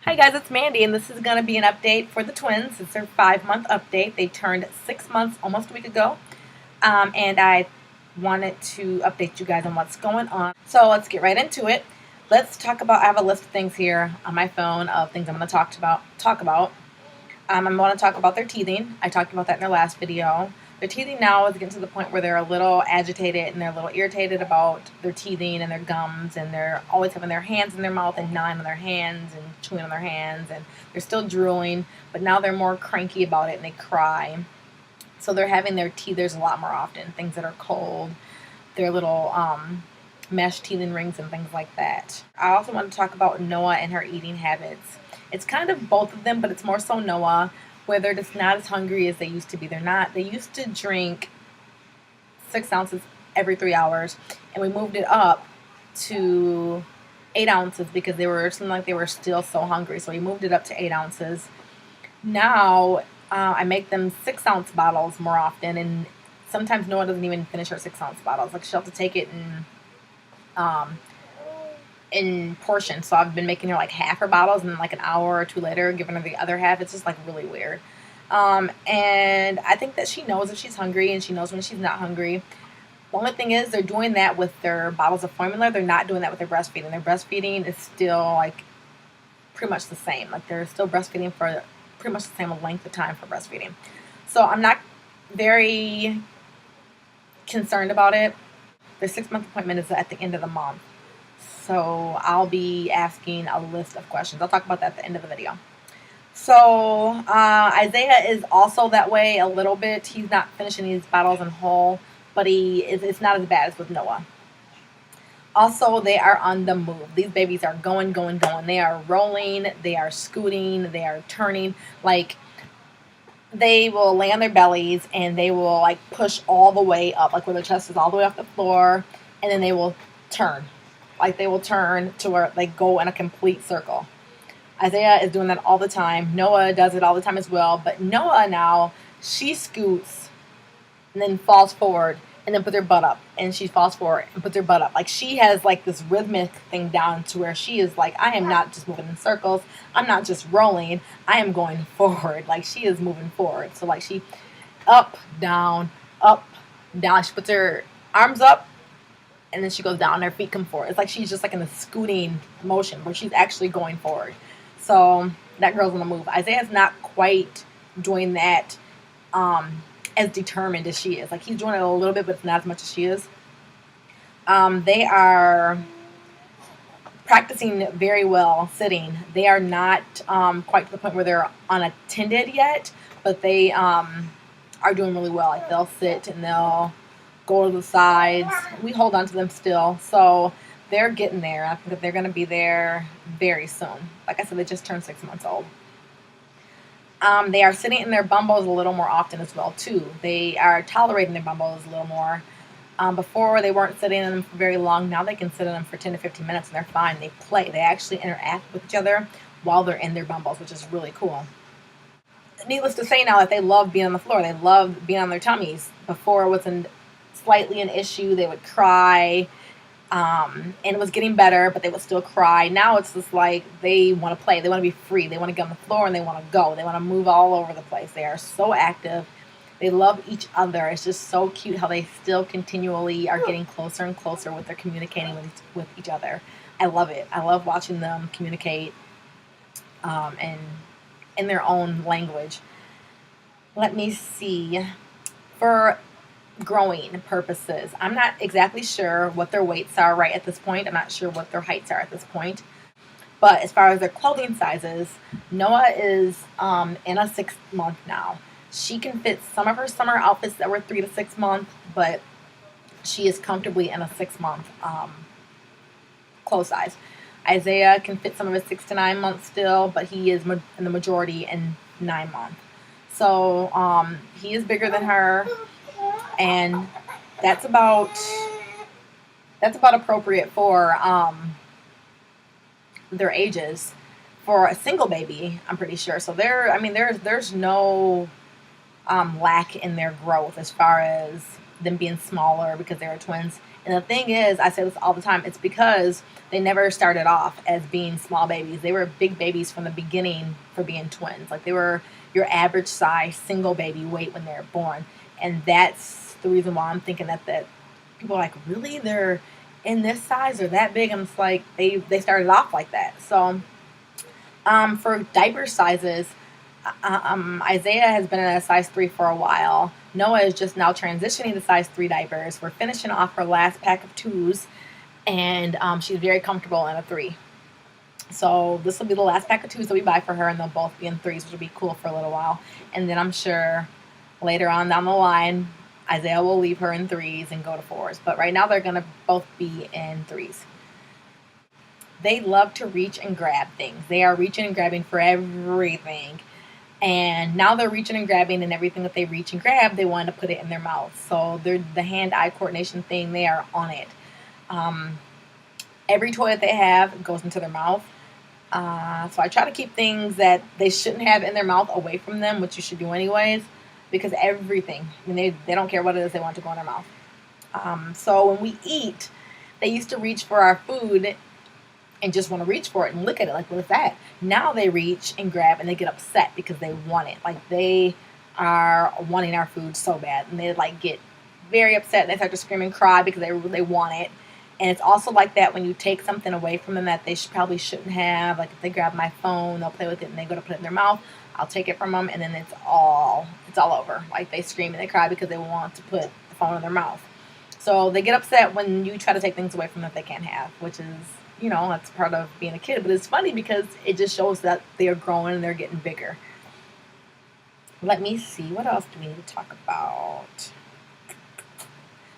Hi guys, it's Mandy, and this is going to be an update for the twins. It's their 5-month update. They turned 6 months almost a week ago, and I wanted to update you guys on what's going on. So let's get right into it. Let's talk about. I have a list of things here on my phone of things I'm going to talk about. I'm going to talk about their teething. I talked about that in their last video. Their teething now is getting to the point where they're a little agitated and they're a little irritated about their teething and their gums, and they're always having their hands in their mouth and gnawing on their hands and chewing on their hands, and they're still drooling, but now they're more cranky about it and they cry. So they're having their teethers a lot more often, things that are cold, their little mesh teething rings and things like that. I also want to talk about Noah and her eating habits. It's kind of both of them, but it's more so Noah, where they're just not as hungry as they used to be. They used to drink 6 ounces every 3 hours, and we moved it up to 8 ounces because it seemed like they were still so hungry. So we moved it up to 8 ounces. Now I make them 6-ounce bottles more often, and sometimes Noah doesn't even finish her 6-ounce bottles. Like, she'll have to take it in portions. So I've been making her like half her bottles, and like an hour or two later giving her the other half. It's just like really weird. And I think that she knows if she's hungry, and she knows when she's not hungry. The only thing is, they're doing that with their bottles of formula. They're not doing that with their breastfeeding. Their breastfeeding is still like pretty much the same. Like, they're still breastfeeding for pretty much the same length of time for breastfeeding. So I'm not very concerned about it. Their 6-month appointment is at the end of the month. So I'll be asking a list of questions. I'll talk about that at the end of the video. So Isaiah is also that way a little bit. He's not finishing these bottles in whole, but it's not as bad as with Noah. Also, they are on the move. These babies are going. They are rolling. They are scooting. They are turning. Like, they will lay on their bellies and they will like push all the way up, like where their chest is all the way off the floor, and then they will turn. Like, they will turn to where they go in a complete circle. Isaiah is doing that all the time. Noah does it all the time as well. But Noah now, she scoots and then falls forward and then puts her butt up. And she falls forward and puts her butt up. Like, she has like this rhythmic thing down to where she is like, I am not just moving in circles. I'm not just rolling. I am going forward. Like, she is moving forward. So like, she up, down, up, down. She puts her arms up, and then she goes down, her feet come forward. It's like she's just like in a scooting motion where she's actually going forward. So that girl's on the move. Isaiah's not quite doing that as determined as she is. Like, he's doing it a little bit, but it's not as much as she is. They are practicing very well sitting. They are not quite to the point where they're unattended yet, but they are doing really well. Like, they'll sit and they'll go to the sides. We hold on to them still. So they're getting there. I think that they're going to be there very soon. Like I said, they just turned 6 months old. They are sitting in their bumbles a little more often as well, too. They are tolerating their bumbles a little more. Before, they weren't sitting in them for very long. Now they can sit in them for 10 to 15 minutes, and they're fine. They play. They actually interact with each other while they're in their bumbles, which is really cool. Needless to say now that they love being on the floor. They love being on their tummies. Before, it was slightly an issue. They would cry. And it was getting better, but they would still cry. Now it's just like they want to play. They want to be free. They want to get on the floor and they want to go. They want to move all over the place. They are so active. They love each other. It's just so cute how they still continually are getting closer and closer with their communicating with each other. I love it. I love watching them communicate and in their own language. Let me see. For growing purposes, I'm not exactly sure what their weights are right at this point. I'm not sure what their heights are at this point. But as far as their clothing sizes, Noah is in a 6 month now. She can fit some of her summer outfits that were 3 to 6 months, but she is comfortably in a 6 month clothes size. Isaiah can fit some of his 6 to 9 months still, but he is in the majority in 9 months. So he is bigger than her. And that's about appropriate for their ages for a single baby, I'm pretty sure. So there's no lack in their growth as far as them being smaller because they were twins. And the thing is, I say this all the time, it's because they never started off as being small babies. They were big babies from the beginning for being twins. Like, they were your average size single baby weight when they were born. And that's the reason why I'm thinking that people are like, really? They're in this size or that big? And it's like, they started off like that. So for diaper sizes, Isaiah has been in a size 3 for a while. Noah is just now transitioning to size 3 diapers. We're finishing off her last pack of 2s, and she's very comfortable in a 3. So this will be the last pack of 2s that we buy for her, and they'll both be in 3s, which will be cool for a little while. And then I'm sure later on down the line, Isaiah will leave her in 3s and go to 4s. But right now they're going to both be in 3s. They love to reach and grab things. They are reaching and grabbing for everything. And now they're reaching and grabbing, and everything that they reach and grab, they want to put it in their mouth. So they're the hand-eye coordination thing, they are on it. Every toy that they have goes into their mouth. So I try to keep things that they shouldn't have in their mouth away from them, which you should do anyways, because everything, I mean, they don't care what it is, they want to go in their mouth. So when we eat, they used to reach for our food and just want to reach for it and look at it like, what is that? Now they reach and grab and they get upset because they want it. Like, they are wanting our food so bad, and they like get very upset, and they start to scream and cry because they want it. And it's also like that when you take something away from them that they probably shouldn't have. Like, if they grab my phone, they'll play with it and they go to put it in their mouth. I'll take it from them, and then it's all over. Like, they scream and they cry because they want to put the phone in their mouth. So they get upset when you try to take things away from them that they can't have, which is, you know, that's part of being a kid. But it's funny because it just shows that they are growing and they're getting bigger. Let me see. What else do we need to talk about?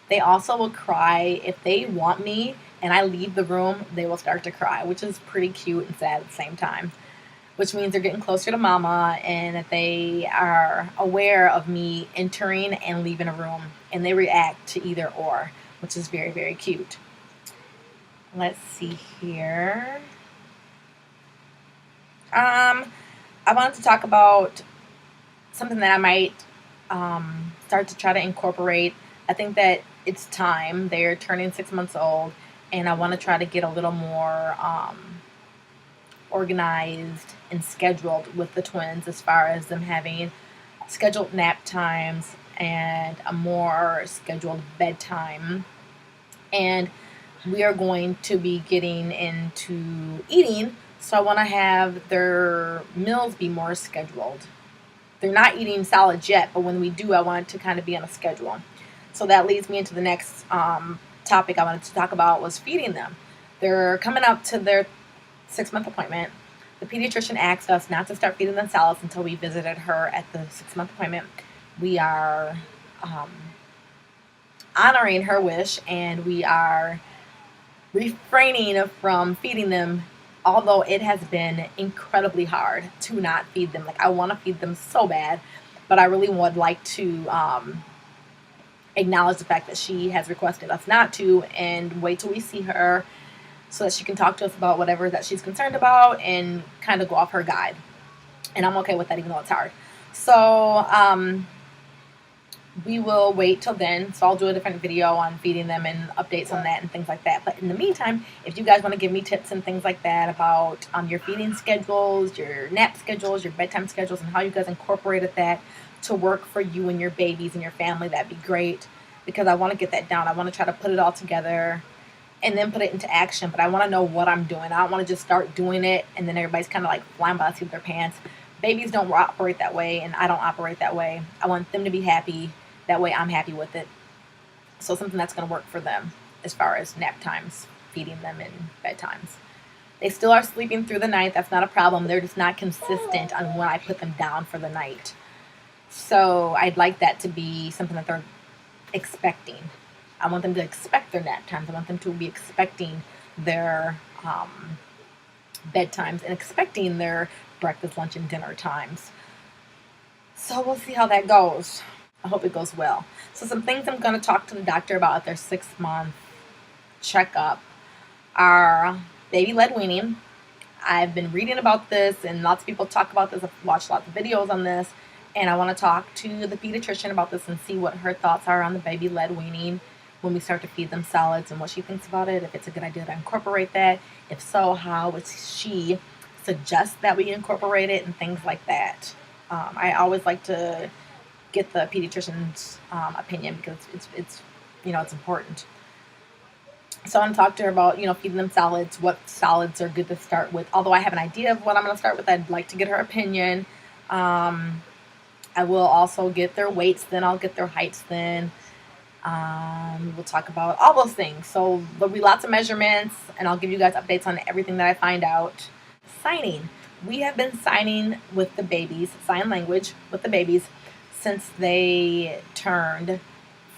They also will cry if they want me and I leave the room. They will start to cry, which is pretty cute and sad at the same time, which means they're getting closer to mama and that they are aware of me entering and leaving a room, and they react to either or, which is very, very cute. Let's see here. I wanted to talk about something that I might start to try to incorporate. I think that it's time. They're turning 6 months old, and I want to try to get a little more organized and scheduled with the twins, as far as them having scheduled nap times and a more scheduled bedtime. And we are going to be getting into eating, so I want to have their meals be more scheduled. They're not eating solids yet, but when we do, I want it to kind of be on a schedule. So that leads me into the next topic I wanted to talk about, was feeding them. They're coming up to their 6-month appointment. The pediatrician asked us not to start feeding them salads until we visited her at the 6-month appointment. We are honoring her wish, and we are refraining from feeding them, although it has been incredibly hard to not feed them. Like, I want to feed them so bad, but I really would like to acknowledge the fact that she has requested us not to, and wait till we see her so that she can talk to us about whatever that she's concerned about and kind of go off her guide. And I'm okay with that, even though it's hard. So we will wait till then. So I'll do a different video on feeding them and updates on that and things like that. But in the meantime, if you guys want to give me tips and things like that about your feeding schedules, your nap schedules, your bedtime schedules, and how you guys incorporated that to work for you and your babies and your family, that'd be great, because I want to get that down. I want to try to put it all together and then put it into action. But I want to know what I'm doing. I don't want to just start doing it and then everybody's kind of like flying by the seat of their pants. Babies don't operate that way, and I don't operate that way. I want them to be happy. That way I'm happy with it. So something that's going to work for them as far as nap times, feeding them, and bedtimes. They still are sleeping through the night. That's not a problem. They're just not consistent on when I put them down for the night. So I'd like that to be something that they're expecting. I want them to expect their nap times. I want them to be expecting their bedtimes and expecting their breakfast, lunch, and dinner times. So we'll see how that goes. I hope it goes well. So some things I'm going to talk to the doctor about at their 6-month checkup are baby-led weaning. I've been reading about this, and lots of people talk about this. I've watched lots of videos on this, and I want to talk to the pediatrician about this and see what her thoughts are on the baby-led weaning when we start to feed them solids and what she thinks about it, if it's a good idea to incorporate that. If so, how would she suggest that we incorporate it, and things like that. I always like to get the pediatrician's opinion, because it's it's important. So I'm going to talk to her about, feeding them solids, what solids are good to start with. Although I have an idea of what I'm going to start with, I'd like to get her opinion. I will also get their weights, then I'll get their heights then. We'll talk about all those things. So there'll be lots of measurements, and I'll give you guys updates on everything that I find out. Signing. We have been signing with the babies, sign language with the babies, since they turned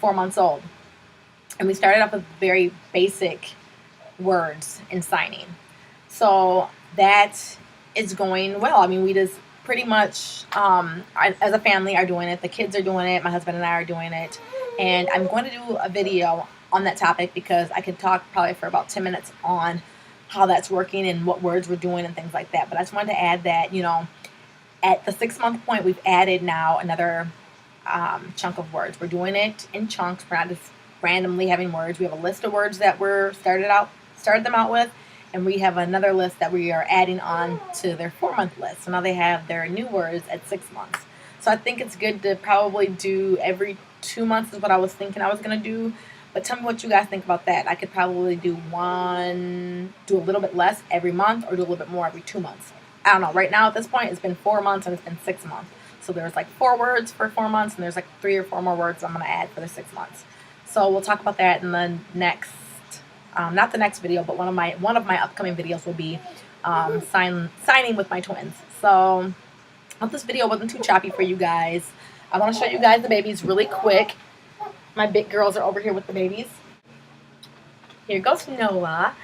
4 months old. And we started off with very basic words in signing. So that is going well. I mean, we just pretty much, as a family, are doing it. The kids are doing it. My husband and I are doing it. And I'm going to do a video on that topic, because I could talk probably for about 10 minutes on how that's working and what words we're doing and things like that. But I just wanted to add that, at the 6-month point, we've added now another chunk of words. We're doing it in chunks. We're not just randomly having words. We have a list of words that we're started them out with, and we have another list that we are adding on to their 4-month list. So now they have their new words at 6 months. So I think it's good to probably do every 2 months is what I was thinking I was going to do. But tell me what you guys think about that. I could probably do a little bit less every month, or do a little bit more every 2 months. I don't know. Right now at this point, it's been 4 months and it's been 6 months. So there's like 4 words for 4 months, and there's like 3 or 4 more words I'm going to add for the 6 months. So we'll talk about that in the next, not the next video, but one of my upcoming videos will be signing with my twins. So I hope this video wasn't too choppy for you guys. I want to show you guys the babies really quick. My big girls are over here with the babies. Here goes Noah.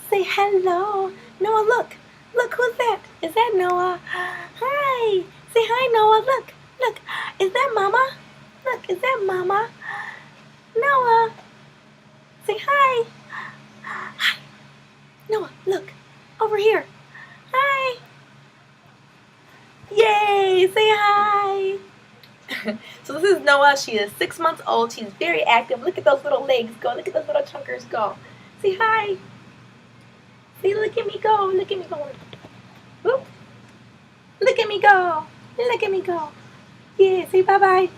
Say hello. Noah, look. Look, who's that? Is that Noah? Hi. Say hi, Noah. Look. Look. Is that Mama? Look, is that Mama? Noah. Say hi. Hi. Noah, look. Over here. Hi. Yay. Say hi. So this is Noah. She is 6 months old. She's very active. Look at those little legs go. Look at those little chunkers go. Say hi. Say, look at me go. Look at me go. Whoop. Look at me go. Look at me go. Yeah, say bye-bye.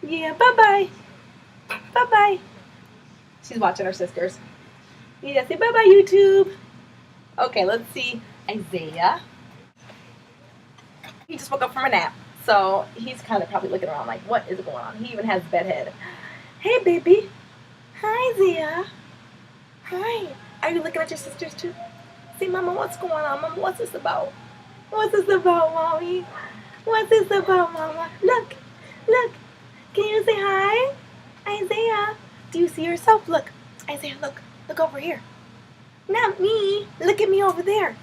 Yeah, bye-bye. Bye-bye. She's watching her sisters. Yeah, say bye-bye, YouTube. Okay, let's see Isaiah. He just woke up from a nap. So he's kind of probably looking around like, what is going on? He even has bedhead. Hey, baby. Hi, Zia. Hi. Are you looking at your sisters too? Say, Mama, what's going on? Mama, what's this about? What's this about, Mommy? What's this about, Mama? Look. Look. Can you say hi? Isaiah. Do you see yourself? Look. Isaiah, look. Look over here. Not me. Look at me over there.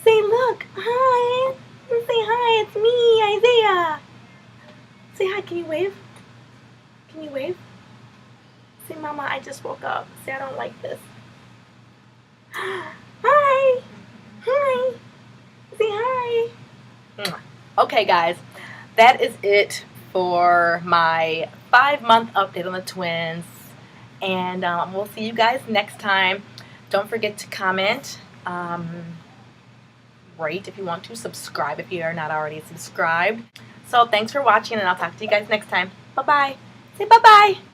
Say, look. Hi. Say hi, it's me, Isaiah. Say hi, can you wave? Can you wave? Say, Mama, I just woke up. Say, I don't like this. Hi. Hi. Say hi. Okay, guys, that is it for my 5-month update on the twins. And we'll see you guys next time. Don't forget to comment. Rate if you want to, subscribe if you are not already subscribed. So thanks for watching, and I'll talk to you guys next time. Bye-bye. Say bye-bye.